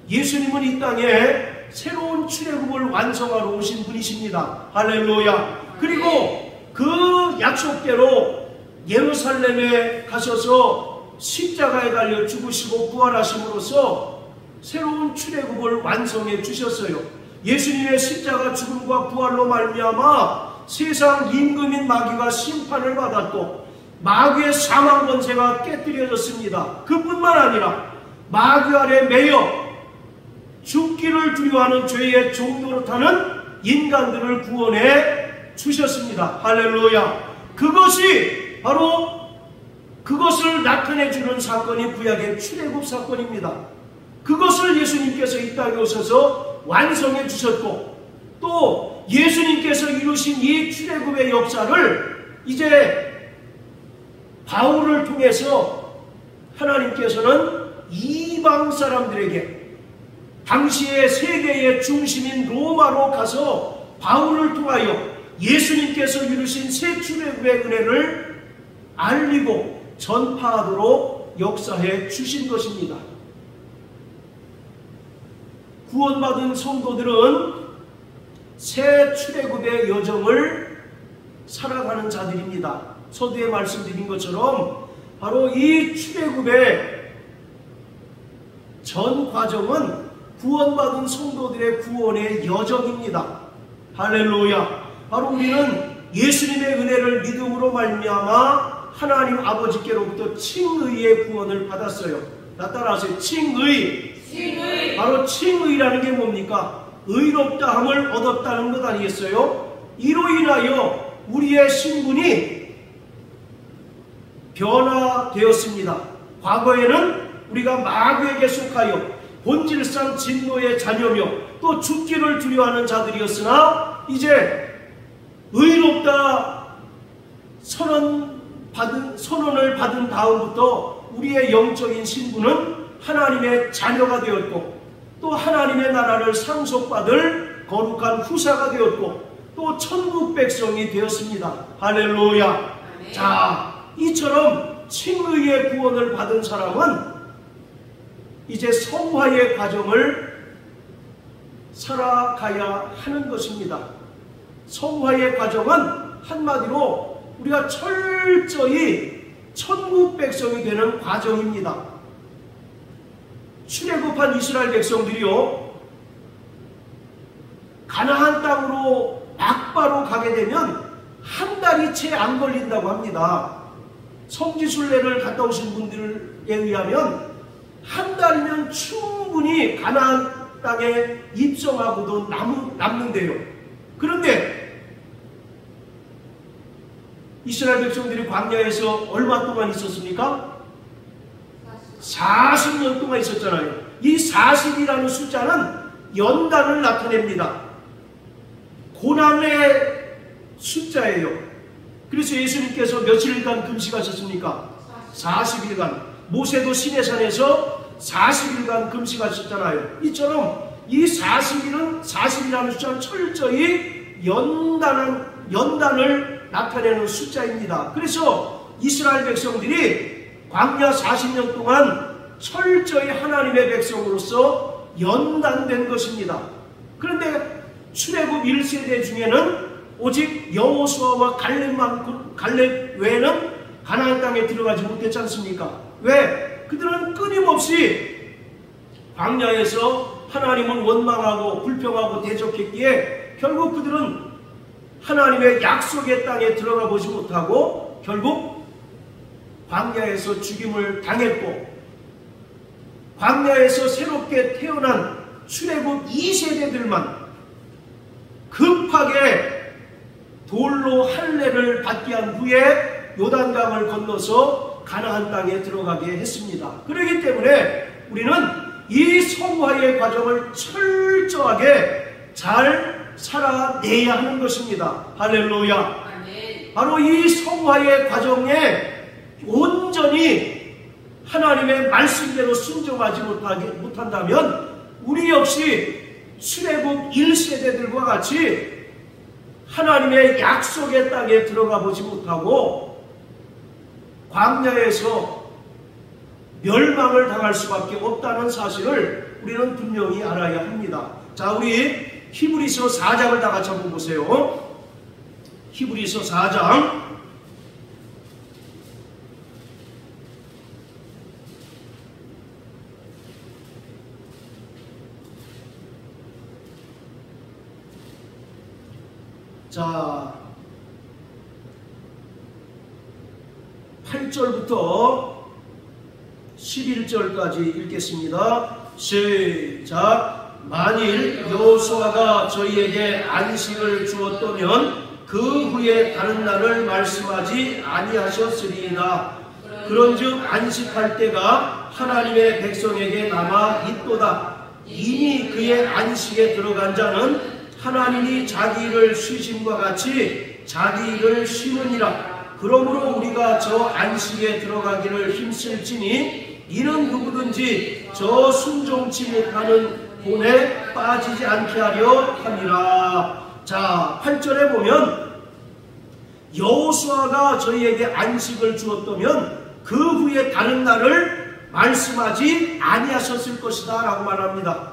예수님은 이 땅에 새로운 출애굽을 완성하러 오신 분이십니다. 할렐루야. 그리고 그 약속대로 예루살렘에 가셔서 십자가에 달려 죽으시고 부활하심으로써 새로운 출애굽을 완성해 주셨어요. 예수님의 십자가 죽음과 부활로 말미암아 세상 임금인 마귀가 심판을 받았고 마귀의 사망 권세가 깨뜨려졌습니다. 그뿐만 아니라 마귀 아래 매여 죽기를 두려워하는 죄의 종로로 타는 인간들을 구원해 주셨습니다. 할렐루야. 그것이 바로 그것을 나타내 주는 사건이 구약의 출애굽 사건입니다. 그것을 예수님께서 이 땅에 오셔서 완성해 주셨고, 또 예수님께서 이루신 이 출애굽의 역사를 이제 바울을 통해서 하나님께서는 이방 사람들에게, 당시의 세계의 중심인 로마로 가서 바울을 통하여 예수님께서 이루신 새 출애굽의 은혜를 알리고 전파하도록 역사해 주신 것입니다. 구원받은 성도들은 새 출애굽의 여정을 살아가는 자들입니다. 서두에 말씀드린 것처럼 바로 이 출애굽의 전 과정은 구원받은 성도들의 구원의 여정입니다. 할렐루야. 바로 우리는 예수님의 은혜를 믿음으로 말미암아 하나님 아버지께로부터 칭의의 구원을 받았어요. 나 따라하세요. 칭의. 바로 칭의라는 게 뭡니까? 의롭다함을 얻었다는 것 아니겠어요? 이로 인하여 우리의 신분이 변화되었습니다. 과거에는 우리가 마귀에게 속하여 본질상 진노의 자녀며 또 죽기를 두려워하는 자들이었으나 이제 의롭다 선언을 받은 다음부터 우리의 영적인 신분은 하나님의 자녀가 되었고, 또 하나님의 나라를 상속받을 거룩한 후사가 되었고, 또 천국 백성이 되었습니다. 할렐루야. 아멘. 자, 이처럼 칭의의 구원을 받은 사람은 이제 성화의 과정을 살아가야 하는 것입니다. 성화의 과정은 한마디로 우리가 철저히 천국 백성이 되는 과정입니다. 출애굽한 이스라엘 백성들이요, 가나안 땅으로 막바로 가게 되면 한 달이 채 안 걸린다고 합니다. 성지순례를 갔다 오신 분들에 의하면 한 달이면 충분히 가나안 땅에 입성하고도 남는데요. 그런데 이스라엘 백성들이 광야에서 얼마 동안 있었습니까? 40년 동안 있었잖아요. 이 40이라는 숫자는 연단을 나타냅니다. 고난의 숫자예요. 그래서 예수님께서 며칠간 금식하셨습니까? 40일간. 모세도 시내산에서 40일간 금식하셨잖아요. 이처럼 이 40이라는 숫자는 철저히 연단을 나타내는 숫자입니다. 그래서 이스라엘 백성들이 광야 40년 동안 철저히 하나님의 백성으로서 연단된 것입니다. 그런데 출애굽 1세대 중에는 오직 여호수아와 갈렙 외에는 가나안 땅에 들어가지 못했지 않습니까? 왜? 그들은 끊임없이 광야에서 하나님은 원망하고 불평하고 대적했기에 결국 그들은 하나님의 약속의 땅에 들어가 보지 못하고 결국 광야에서 죽임을 당했고, 광야에서 새롭게 태어난 출애굽 2세대들만 급하게 돌로 할례를 받게 한 후에 요단강을 건너서 가나안 땅에 들어가게 했습니다. 그렇기 때문에 우리는 이 성화의 과정을 철저하게 잘 살아내야 하는 것입니다. 할렐루야. 바로 이 성화의 과정에 온전히 하나님의 말씀대로 순종하지 못한다면 우리 역시 출애굽 1세대들과 같이 하나님의 약속의 땅에 들어가 보지 못하고 광야에서 멸망을 당할 수밖에 없다는 사실을 우리는 분명히 알아야 합니다. 자, 우리 히브리서 4장을 다 같이 한번 보세요. 히브리서 4장 자, 8절부터 11절까지 읽겠습니다. 시작. 만일 여호수아가 저희에게 안식을 주었다면 그 후에 다른 날을 말씀하지 아니하셨으리이다. 그런즉 안식할 때가 하나님의 백성에게 남아 있도다. 이미 그의 안식에 들어간 자는 하나님이 자기 일을 쉬심과 같이 자기 일을 쉬느니라. 그러므로 우리가 저 안식에 들어가기를 힘쓸지니 이는 누구든지 저 순종치 못하는 본에 빠지지 않게 하려 함이라. 자, 8절에 보면 여호수아가 저희에게 안식을 주었다면 그 후에 다른 날을 말씀하지 아니하셨을 것이다 라고 말합니다.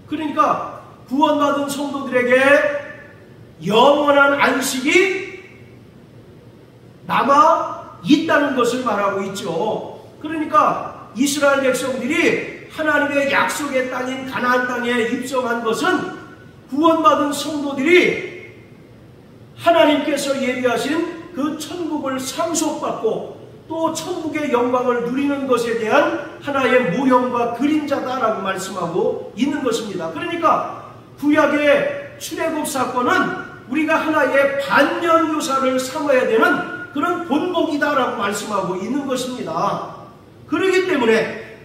그러니까 구원받은 성도들에게 영원한 안식이 남아 있다는 것을 말하고 있죠. 그러니까 이스라엘 백성들이 하나님의 약속의 땅인 가나안 땅에 입성한 것은 구원받은 성도들이 하나님께서 예비하신 그 천국을 상속받고 또 천국의 영광을 누리는 것에 대한 하나의 모형과 그림자다라고 말씀하고 있는 것입니다. 그러니까 구약의 출애굽 사건은 우리가 하나의 반면교사를 삼아야 되는 그런 본보기다라고 말씀하고 있는 것입니다. 그렇기 때문에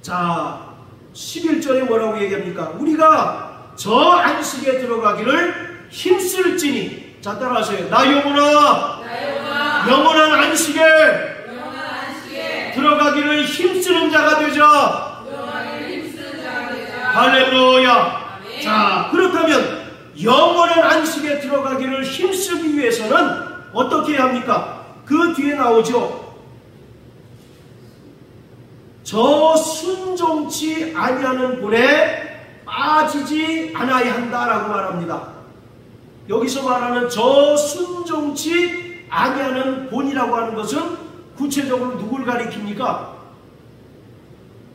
자 11절에 뭐라고 얘기합니까? 우리가 저 안식에 들어가기를 힘쓸지니, 자 따라하세요. 나 영혼아 영원한 안식에 들어가기를 힘쓰는 자가 되자. 할렐루야. 자, 그렇다면 영원한 안식에 들어가기를 힘쓰기 위해서는 어떻게 해야 합니까? 그 뒤에 나오죠. 저 순종치 아니하는 본에 빠지지 않아야 한다라고 말합니다. 여기서 말하는 저 순종치 아니하는 본이라고 하는 것은 구체적으로 누굴 가리킵니까?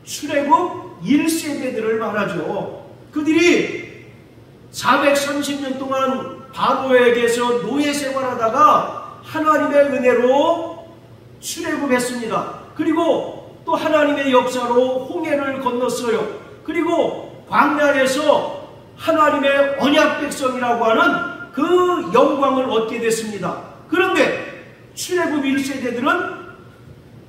출애굽 1세대들을 말하죠. 그들이 430년 동안 바로에게서 노예 생활하다가 하나님의 은혜로 출애굽했습니다. 그리고 또 하나님의 역사로 홍해를 건넜어요. 그리고 광야에서 하나님의 언약 백성이라고 하는 그 영광을 얻게 됐습니다. 그런데 출애굽 1세대들은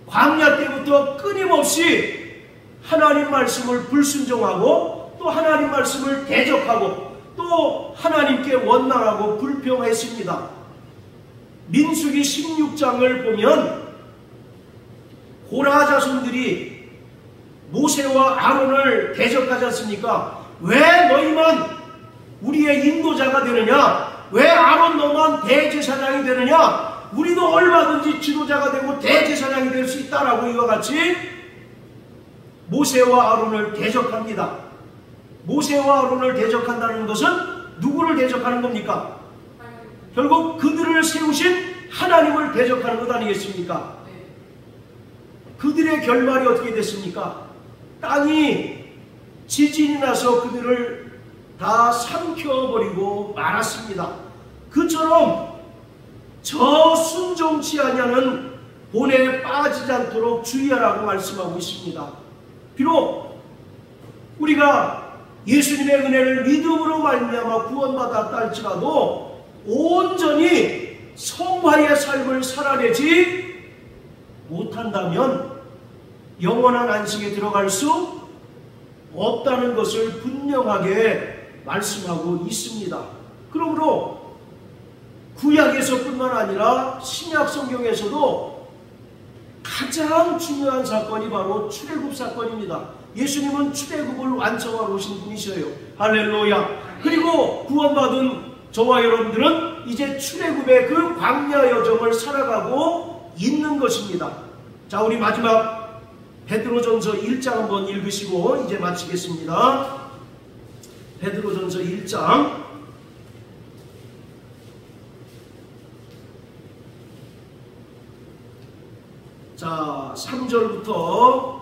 광야 때부터 끊임없이 하나님 말씀을 불순종하고 또 하나님 말씀을 대적하고 또 하나님께 원망하고 불평했습니다. 민수기 16장을 보면 고라 자손들이 모세와 아론을 대적하지 않습니까? 왜 너희만 우리의 인도자가 되느냐? 왜 아론 너만 대제사장이 되느냐? 우리도 얼마든지 지도자가 되고 대제사장이 될 수 있다라고 이와 같이 모세와 아론을 대적합니다. 모세와 아론을 대적한다는 것은 누구를 대적하는 겁니까? 결국 그들을 세우신 하나님을 대적하는 것 아니겠습니까? 그들의 결말이 어떻게 됐습니까? 땅이 지진이 나서 그들을 다 삼켜버리고 말았습니다. 그처럼 저 순종치 아니하는 본에 빠지지 않도록 주의하라고 말씀하고 있습니다. 비록 우리가 예수님의 은혜를 믿음으로 말미암아 구원받았다 할지라도 온전히 성화의 삶을 살아내지 못한다면 영원한 안식에 들어갈 수 없다는 것을 분명하게 말씀하고 있습니다. 그러므로 구약에서뿐만 아니라 신약 성경에서도 가장 중요한 사건이 바로 출애굽 사건입니다. 예수님은 출애굽을 완성하러 오신 분이셔요. 할렐루야. 그리고 구원받은 저와 여러분들은 이제 출애굽의 그 광야 여정을 살아가고 있는 것입니다. 자, 우리 마지막 베드로전서 1장 한번 읽으시고 이제 마치겠습니다. 베드로전서 1장 자, 3절부터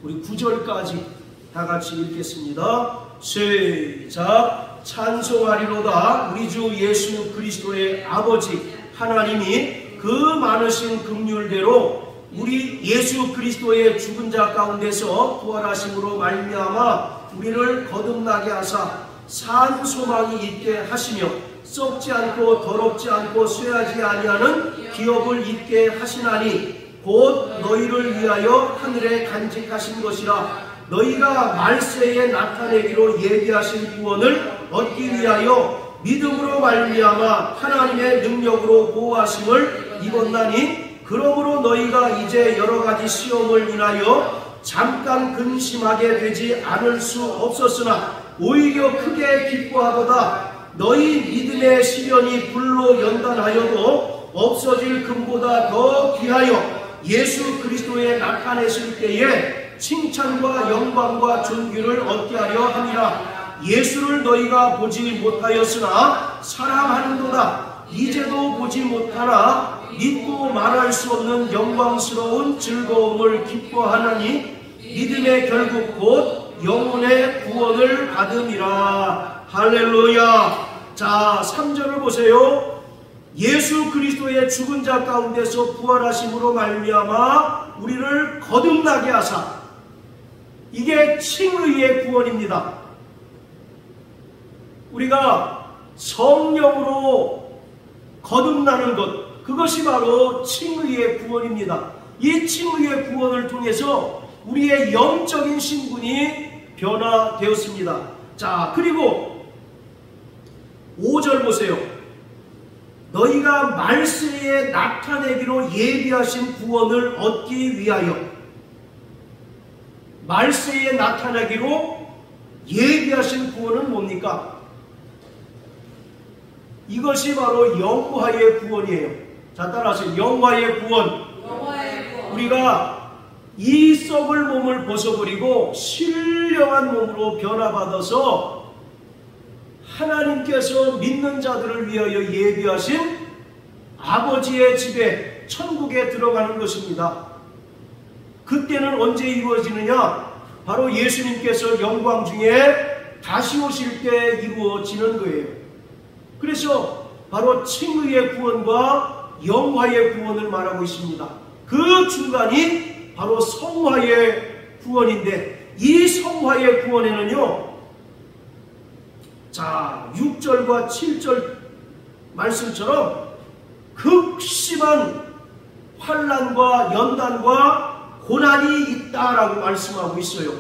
우리 9절까지 다 같이 읽겠습니다. 시작. 찬송하리로다. 우리 주 예수 그리스도의 아버지 하나님이 그 많으신 긍휼대로 우리 예수 그리스도의 죽은 자 가운데서 부활하심으로 말미암아 우리를 거듭나게 하사 산 소망이 있게 하시며 썩지 않고 더럽지 않고 쇠하지 아니하는 기업을 있게 하시나니 곧 너희를 위하여 하늘에 간직하신 것이라. 너희가 말세에 나타내기로 예비하신 구원을 얻기 위하여 믿음으로 말미암아 하나님의 능력으로 보호하심을 입었나니, 그러므로 너희가 이제 여러가지 시험을 인하여 잠깐 근심하게 되지 않을 수 없었으나 오히려 크게 기뻐하도다. 너희 믿음의 시련이 불로 연단하여도 없어질 금보다 더 귀하여 예수 그리스도에 나타내실 때에 칭찬과 영광과 존귀를 얻게 하려 함이라. 예수를 너희가 보지 못하였으나 사랑하는도다. 이제도 보지 못하나 믿고 말할 수 없는 영광스러운 즐거움을 기뻐하나니 믿음의 결국 곧 영혼의 구원을 받음이라. 할렐루야. 자, 3절을 보세요. 예수 그리스도의 죽은 자 가운데서 부활하심으로 말미암아 우리를 거듭나게 하사. 이게 칭의의 구원입니다. 우리가 성령으로 거듭나는 것, 그것이 바로 칭의의 구원입니다. 이 칭의의 구원을 통해서 우리의 영적인 신분이 변화되었습니다. 자, 그리고 5절 보세요. 너희가 말세에 나타내기로 예비하신 구원을 얻기 위하여. 말세에 나타나기로 예비하신 구원은 뭡니까? 이것이 바로 영화의 구원이에요. 자, 따라하세요. 영화의 구원. 우리가 이 썩을 몸을 벗어버리고 신령한 몸으로 변화받아서 하나님께서 믿는 자들을 위하여 예비하신 아버지의 집에, 천국에 들어가는 것입니다. 그때는 언제 이루어지느냐? 바로 예수님께서 영광 중에 다시 오실 때 이루어지는 거예요. 그래서 바로 칭의의 구원과 영화의 구원을 말하고 있습니다. 그 중간이 바로 성화의 구원인데, 이 성화의 구원에는요, 자, 6절과 7절 말씀처럼 극심한 환난과 연단과 고난이 있다라고 말씀하고 있어요.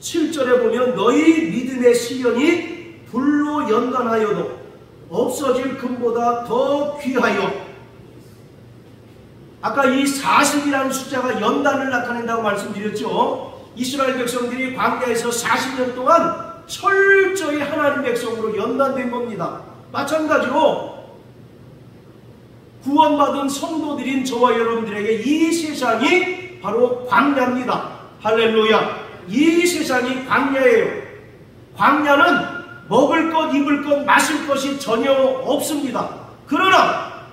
7절에 보면 너희 믿음의 시련이 불로 연단하여도 없어질 금보다 더 귀하여. 아까 이 40이라는 숫자가 연단을 나타낸다고 말씀드렸죠. 이스라엘 백성들이 광야에서 40년 동안 철저히 하나님 백성으로 연단된 겁니다. 마찬가지로 구원받은 성도들인 저와 여러분들에게 이 세상이 바로 광야입니다. 할렐루야. 이 세상이 광야예요. 광야는 먹을 것, 입을 것, 마실 것이 전혀 없습니다. 그러나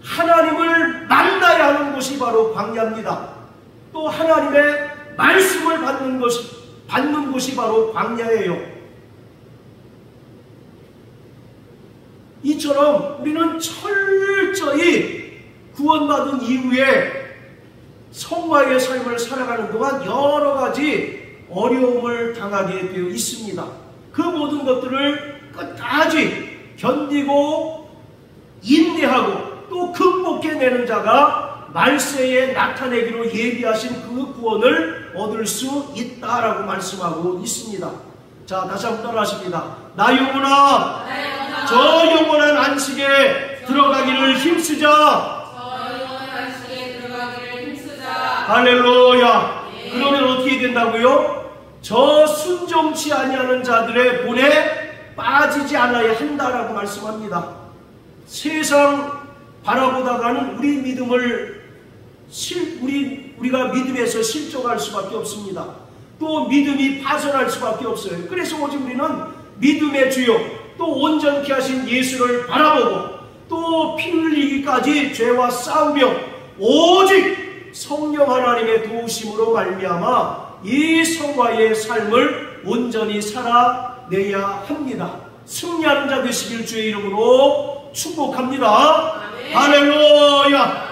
하나님을 만나야 하는 곳이 바로 광야입니다. 또 하나님의 말씀을 받는 곳이 바로 광야예요. 이처럼 우리는 철저히 구원받은 이후에 성화의 삶을 살아가는 동안 여러 가지 어려움을 당하게 되어 있습니다. 그 모든 것들을 끝까지 견디고 인내하고 또 극복해내는 자가 말세에 나타내기로 예비하신 그 구원을 얻을 수 있다라고 말씀하고 있습니다. 자, 다시 한번 따라하십니다. 나 영혼아, 저 영원한 안식에 들어가기를 힘쓰자. 할렐루야. 그러면 어떻게 된다고요? 저 순종치 아니하는 자들의 본에 빠지지 않아야 한다라고 말씀합니다. 세상 바라보다가는 우리 믿음을 우리가 믿음에서 실족할 수밖에 없습니다. 또 믿음이 파손할 수밖에 없어요. 그래서 오직 우리는 믿음의 주요 또 온전케 하신 예수를 바라보고 또 피 흘리기까지 죄와 싸우며 오직 성령 하나님의 도우심으로 말미암아 이 성화의 삶을 온전히 살아내야 합니다. 승리하는 자 되시길 주의 이름으로 축복합니다. 할렐루야.